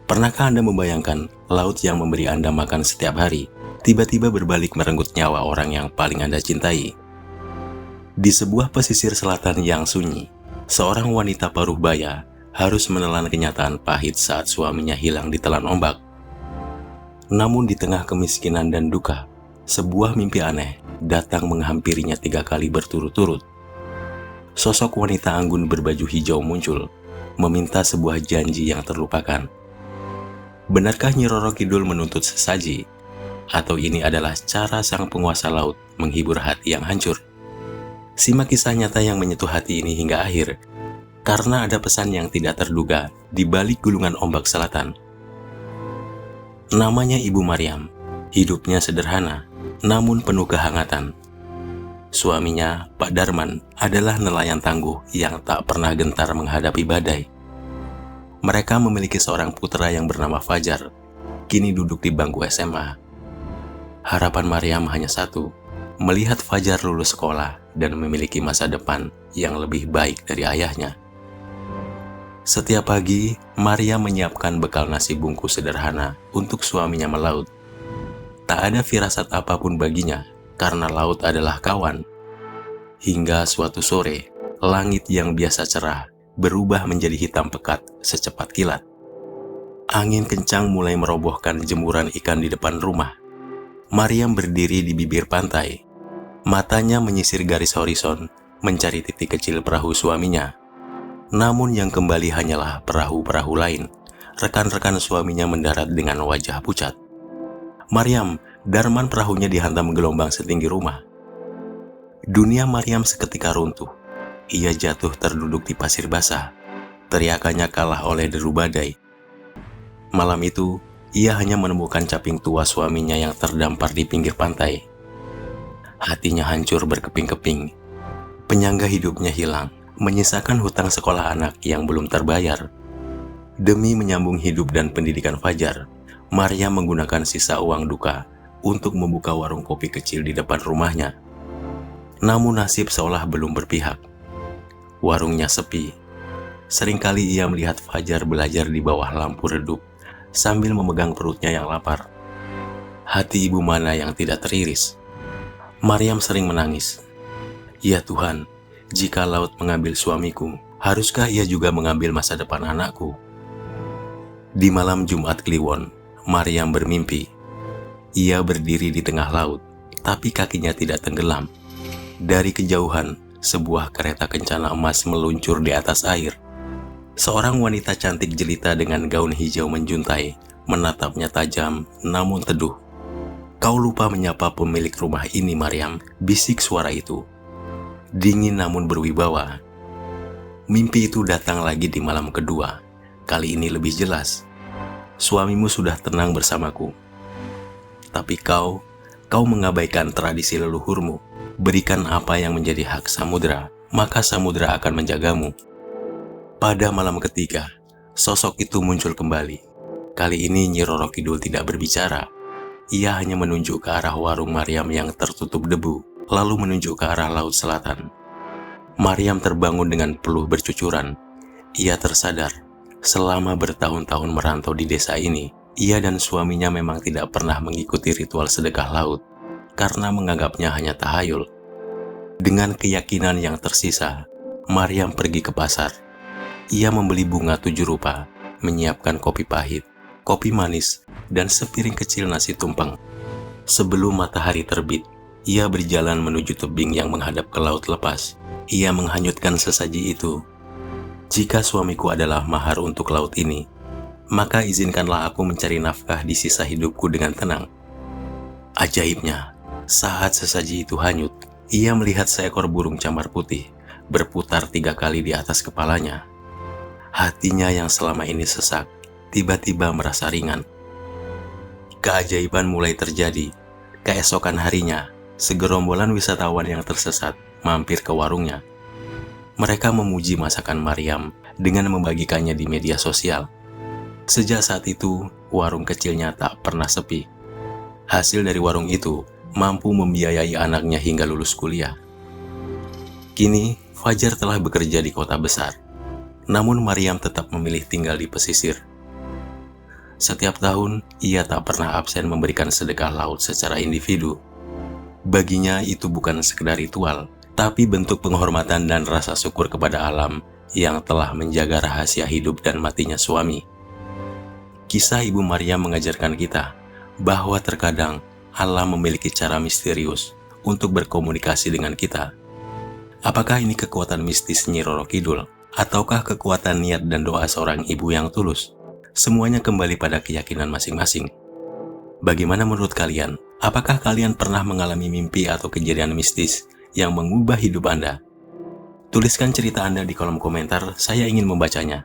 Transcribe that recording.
Pernahkah Anda membayangkan laut yang memberi Anda makan setiap hari, tiba-tiba berbalik merenggut nyawa orang yang paling Anda cintai? Di sebuah pesisir selatan yang sunyi, seorang wanita paruh baya harus menelan kenyataan pahit saat suaminya hilang ditelan ombak. Namun di tengah kemiskinan dan duka, sebuah mimpi aneh datang menghampirinya 3 kali berturut-turut. Sosok wanita anggun berbaju hijau muncul, meminta sebuah janji yang terlupakan. Benarkah Nyi Roro Kidul menuntut sesaji? Atau ini adalah cara sang penguasa laut menghibur hati yang hancur? Simak kisah nyata yang menyentuh hati ini hingga akhir, karena ada pesan yang tidak terduga di balik gulungan ombak selatan. Namanya Ibu Maryam, hidupnya sederhana, namun penuh kehangatan. Suaminya, Pak Darman, adalah nelayan tangguh yang tak pernah gentar menghadapi badai. Mereka memiliki seorang putra yang bernama Fajar, kini duduk di bangku SMA. Harapan Maryam hanya satu, melihat Fajar lulus sekolah dan memiliki masa depan yang lebih baik dari ayahnya. Setiap pagi, Maryam menyiapkan bekal nasi bungkus sederhana untuk suaminya melaut. Tak ada firasat apapun baginya, karena laut adalah kawan. Hingga suatu sore, langit yang biasa cerah berubah menjadi hitam pekat secepat kilat. Angin kencang mulai merobohkan jemuran ikan di depan rumah. Maryam berdiri di bibir pantai. Matanya menyisir garis horizon, mencari titik kecil perahu suaminya. Namun yang kembali hanyalah perahu-perahu lain. Rekan-rekan suaminya mendarat dengan wajah pucat. Maryam, Darman perahunya dihantam gelombang setinggi rumah. Dunia Maryam seketika runtuh. Ia jatuh terduduk di pasir basah. Teriakannya kalah oleh deru badai. Malam itu, ia hanya menemukan caping tua suaminya yang terdampar di pinggir pantai. Hatinya hancur berkeping-keping. Penyangga hidupnya hilang, menyisakan hutang sekolah anak yang belum terbayar. Demi menyambung hidup dan pendidikan Fajar, Maryam menggunakan sisa uang duka untuk membuka warung kopi kecil di depan rumahnya. Namun nasib seolah belum berpihak. Warungnya sepi. Seringkali ia melihat Fajar belajar di bawah lampu redup sambil memegang perutnya yang lapar. Hati ibu mana yang tidak teriris? Maryam sering menangis. Ya Tuhan, jika laut mengambil suamiku, haruskah ia juga mengambil masa depan anakku? Di malam Jumat Kliwon, Maryam bermimpi. Ia berdiri di tengah laut, tapi kakinya tidak tenggelam. Dari kejauhan, sebuah kereta kencana emas meluncur di atas air. Seorang wanita cantik jelita dengan gaun hijau menjuntai, menatapnya tajam namun teduh. Kau lupa menyapa pemilik rumah ini, Maryam, bisik suara itu. Dingin namun berwibawa. Mimpi itu datang lagi di malam kedua. Kali ini lebih jelas. Suamimu sudah tenang bersamaku. Tapi kau mengabaikan tradisi leluhurmu. Berikan apa yang menjadi hak samudera, maka samudera akan menjagamu. Pada malam ketiga, sosok itu muncul kembali. Kali ini Nyi Roro Kidul tidak berbicara. Ia hanya menunjuk ke arah warung Maryam yang tertutup debu, lalu menunjuk ke arah laut selatan. Maryam terbangun dengan peluh bercucuran. Ia tersadar, selama bertahun-tahun merantau di desa ini, ia dan suaminya memang tidak pernah mengikuti ritual sedekah laut, karena menganggapnya hanya tahayul. Dengan keyakinan yang tersisa, Maryam pergi ke pasar. Ia membeli bunga 7 rupa, menyiapkan kopi pahit, kopi manis, dan sepiring kecil nasi tumpeng. Sebelum matahari terbit, ia berjalan menuju tebing yang menghadap ke laut lepas. Ia menghanyutkan sesaji itu. Jika suamiku adalah mahar untuk laut ini, maka izinkanlah aku mencari nafkah di sisa hidupku dengan tenang. Ajaibnya, saat sesaji itu hanyut, ia melihat seekor burung camar putih berputar 3 kali di atas kepalanya. Hatinya yang selama ini sesak, tiba-tiba merasa ringan. Keajaiban mulai terjadi. Keesokan harinya, segerombolan wisatawan yang tersesat mampir ke warungnya. Mereka memuji masakan Maryam dengan membagikannya di media sosial. Sejak saat itu, warung kecilnya tak pernah sepi. Hasil dari warung itu mampu membiayai anaknya hingga lulus kuliah. Kini, Fajar telah bekerja di kota besar. Namun Maryam tetap memilih tinggal di pesisir. Setiap tahun, ia tak pernah absen memberikan sedekah laut secara individu. Baginya itu bukan sekedar ritual, tapi bentuk penghormatan dan rasa syukur kepada alam yang telah menjaga rahasia hidup dan matinya suami. Kisah Ibu Maria mengajarkan kita bahwa terkadang Allah memiliki cara misterius untuk berkomunikasi dengan kita. Apakah ini kekuatan mistis Nyi Roro Kidul, ataukah kekuatan niat dan doa seorang ibu yang tulus? Semuanya kembali pada keyakinan masing-masing. Bagaimana menurut kalian? Apakah kalian pernah mengalami mimpi atau kejadian mistis yang mengubah hidup Anda? Tuliskan cerita Anda di kolom komentar, saya ingin membacanya.